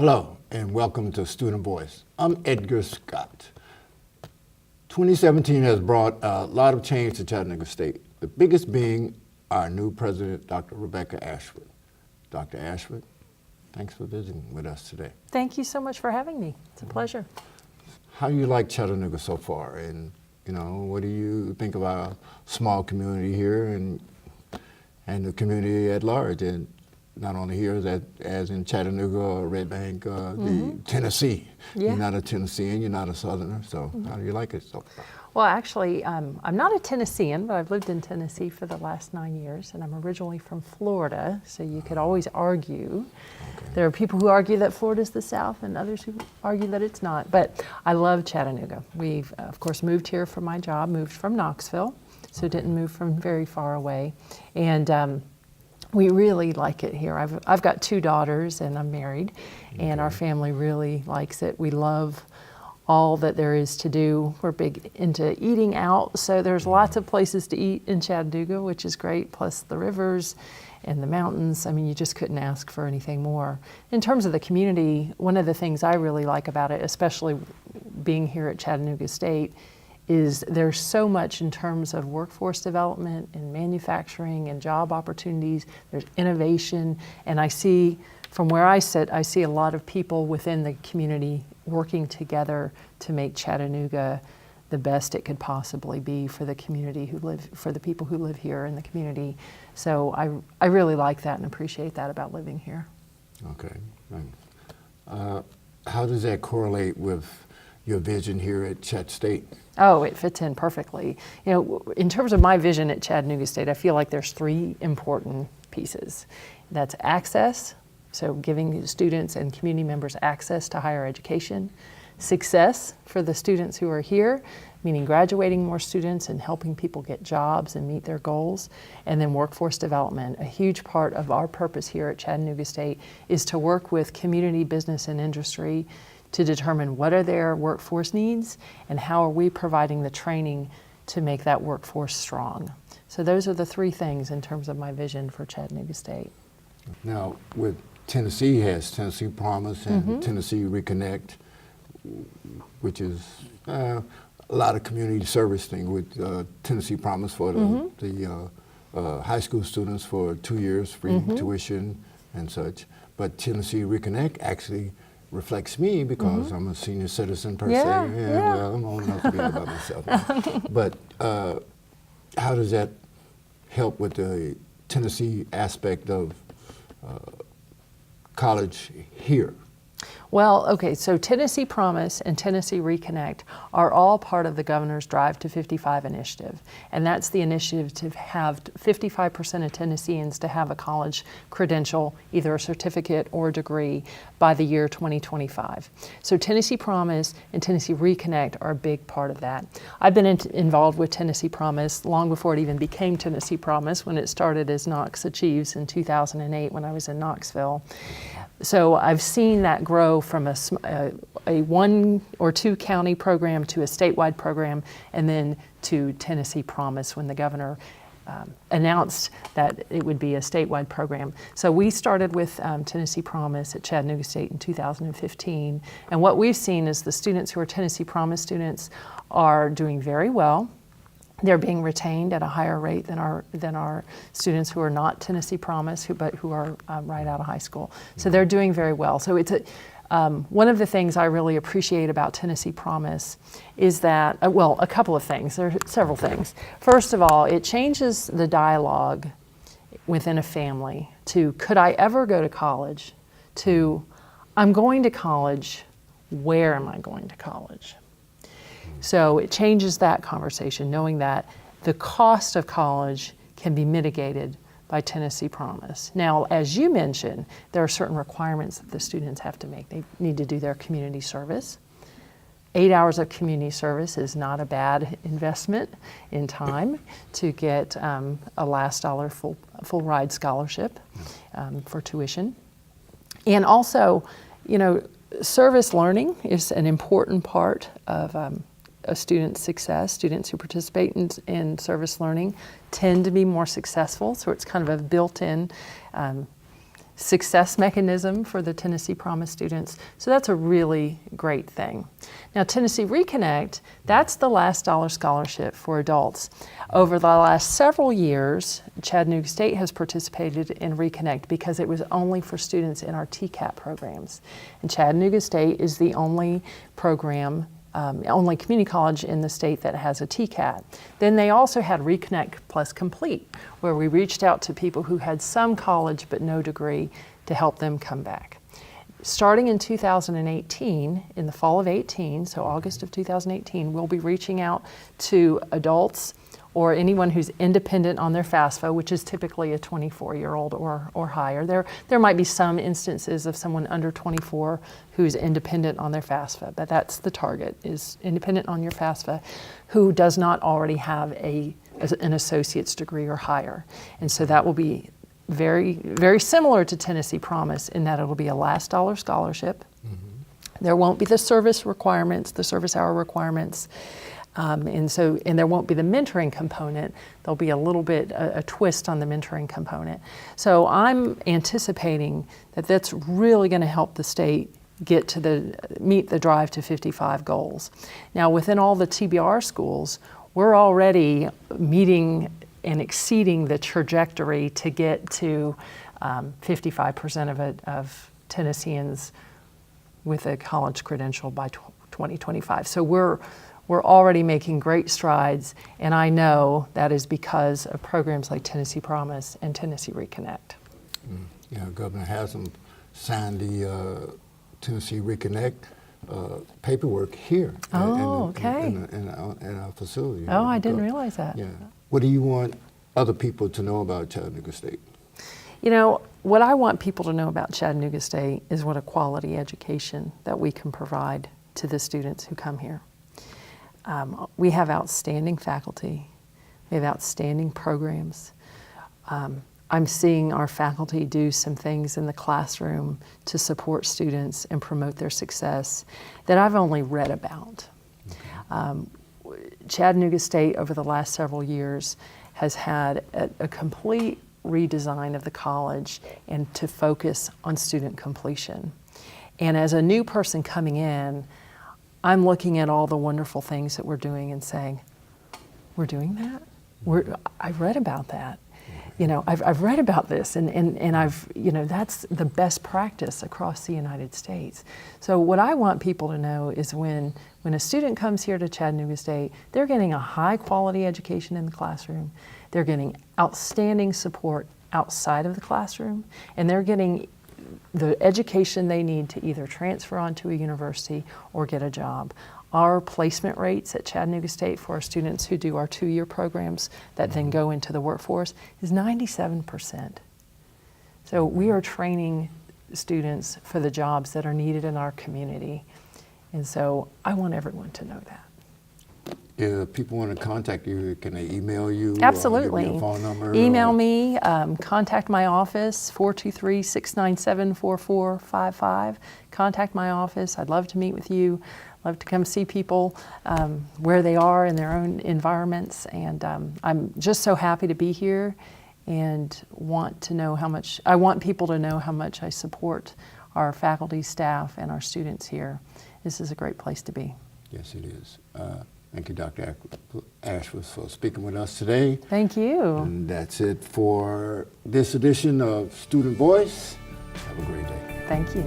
Hello, and welcome to Student Voice. I'm Edgar Scott. 2017 has brought a lot of change to Chattanooga State, the biggest being our new president, Dr. Rebecca Ashford. Dr. Ashford, thanks for visiting with us today. Thank you so much for having me. It's a pleasure. How do you like Chattanooga so far? And, what do you think of our small community here and the community at large? And not only here as in Chattanooga or Red Bank, the Tennessee. Yeah. You're not a Tennessean, you're not a Southerner, so how do you like it so far? Well, actually, I'm not a Tennessean, but I've lived in Tennessee for the last 9 years, and I'm originally from Florida, so you could always argue. Okay. There are people who argue that Florida's the South and others who argue that it's not, but I love Chattanooga. We've, of course, moved here for my job, moved from Knoxville, so didn't move from very far away, and we really like it here. I've got 2 daughters and I'm married, and our family really likes it. We love all that there is to do. We're big into eating out, so there's lots of places to eat in Chattanooga, which is great, plus the rivers and the mountains. I mean, you just couldn't ask for anything more. In terms of the community, one of the things I really like about it, especially being here at Chattanooga State, is there's so much in terms of workforce development and manufacturing and job opportunities. There's innovation, and I see, from where I sit, I see a lot of people within the community working together to make Chattanooga the best it could possibly be for the community for the people who live here in the community. So I really like that and appreciate that about living here. Okay, thanks. How does that correlate with your vision here at Chat State? Oh, it fits in perfectly. In terms of my vision at Chattanooga State, I feel like there's 3 important pieces. That's access, so giving students and community members access to higher education. Success for the students who are here, meaning graduating more students and helping people get jobs and meet their goals. And then workforce development. A huge part of our purpose here at Chattanooga State is to work with community, business, and industry to determine what are their workforce needs and how are we providing the training to make that workforce strong. So those are the 3 things in terms of my vision for Chattanooga State. Now, with Tennessee has Tennessee Promise and Tennessee Reconnect, which is a lot of community service thing with Tennessee Promise for the high school students for 2 years free tuition and such. But Tennessee Reconnect actually reflects me because I'm a senior citizen per se. Well, I'm old enough to be about myself. But how does that help with the Tennessee aspect of college here? Well, okay, so Tennessee Promise and Tennessee Reconnect are all part of the Governor's Drive to 55 initiative. And that's the initiative to have 55% of Tennesseans to have a college credential, either a certificate or a degree, by the year 2025. So Tennessee Promise and Tennessee Reconnect are a big part of that. I've been involved with Tennessee Promise long before it even became Tennessee Promise, when it started as Knox Achieves in 2008 when I was in Knoxville. So I've seen that grow from a 1 or 2 county program to a statewide program, and then to Tennessee Promise when the governor announced that it would be a statewide program. So we started with Tennessee Promise at Chattanooga State in 2015, and what we've seen is the students who are Tennessee Promise students are doing very well. They're being retained at a higher rate than our students who are not Tennessee Promise, but who are right out of high school. So they're doing very well. So it's one of the things I really appreciate about Tennessee Promise is that, well, a couple of things. There are several things. First of all, it changes the dialogue within a family to, could I ever go to college, to, I'm going to college, where am I going to college? So it changes that conversation, knowing that the cost of college can be mitigated by Tennessee Promise. Now, as you mentioned, there are certain requirements that the students have to make. They need to do their community service. 8 hours of community service is not a bad investment in time to get a last dollar full ride scholarship for tuition. And also, service learning is an important part of a student's success. Students who participate in service learning tend to be more successful, so it's kind of a built-in success mechanism for the Tennessee Promise students. So that's a really great thing. Now, Tennessee Reconnect, that's the last dollar scholarship for adults. Over the last several years, Chattanooga State has participated in Reconnect because it was only for students in our TCAP programs. And Chattanooga State is the only program, only community college in the state that has a TCAT. Then they also had Reconnect Plus Complete, where we reached out to people who had some college but no degree to help them come back. Starting in 2018, in the fall of 18, so August of 2018, we'll be reaching out to adults or anyone who's independent on their FAFSA, which is typically a 24-year-old or higher. There might be some instances of someone under 24 who's independent on their FAFSA, but that's the target, is independent on your FAFSA, who does not already have an associate's degree or higher. And so that will be very, very similar to Tennessee Promise in that it'll be a last dollar scholarship. There won't be the service requirements, the service hour requirements. And there won't be the mentoring component. There'll be a little bit, a twist on the mentoring component. So I'm anticipating that that's really going to help the state meet the Drive to 55 goals. Now, within all the TBR schools, we're already meeting and exceeding the trajectory to get to 55% of Tennesseans with a college credential by 2025. So we're already making great strides, and I know that is because of programs like Tennessee Promise and Tennessee Reconnect. Yeah, Governor Haslam signed the Tennessee Reconnect paperwork here in our facility. Oh, I didn't realize that. Yeah. What do you want other people to know about Chattanooga State? You know, what I want people to know about Chattanooga State is what a quality education that we can provide to the students who come here. We have outstanding faculty. We have outstanding programs. I'm seeing our faculty do some things in the classroom to support students and promote their success that I've only read about. Chattanooga State over the last several years has had a complete redesign of the college and to focus on student completion. And as a new person coming in, I'm looking at all the wonderful things that we're doing and saying, we're doing that? I've read about that. You know, I've read about this and I've, you know, that's the best practice across the United States. So what I want people to know is when a student comes here to Chattanooga State, they're getting a high quality education in the classroom, they're getting outstanding support outside of the classroom, and they're getting the education they need to either transfer on to a university or get a job. Our placement rates at Chattanooga State for our students who do our 2-year programs that then go into the workforce is 97%. So we are training students for the jobs that are needed in our community. And so I want everyone to know that. If people want to contact you, can they email you? Absolutely. Or give you a phone number? Email me, contact my office, 423-697-4455. Contact my office. I'd love to meet with you. Love to come see people where they are in their own environments. And I'm just so happy to be here and want people to know how much I support our faculty, staff, and our students here. This is a great place to be. Yes, it is. Thank you, Dr. Ashford, for speaking with us today. Thank you. And that's it for this edition of Student Voice. Have a great day. Thank you.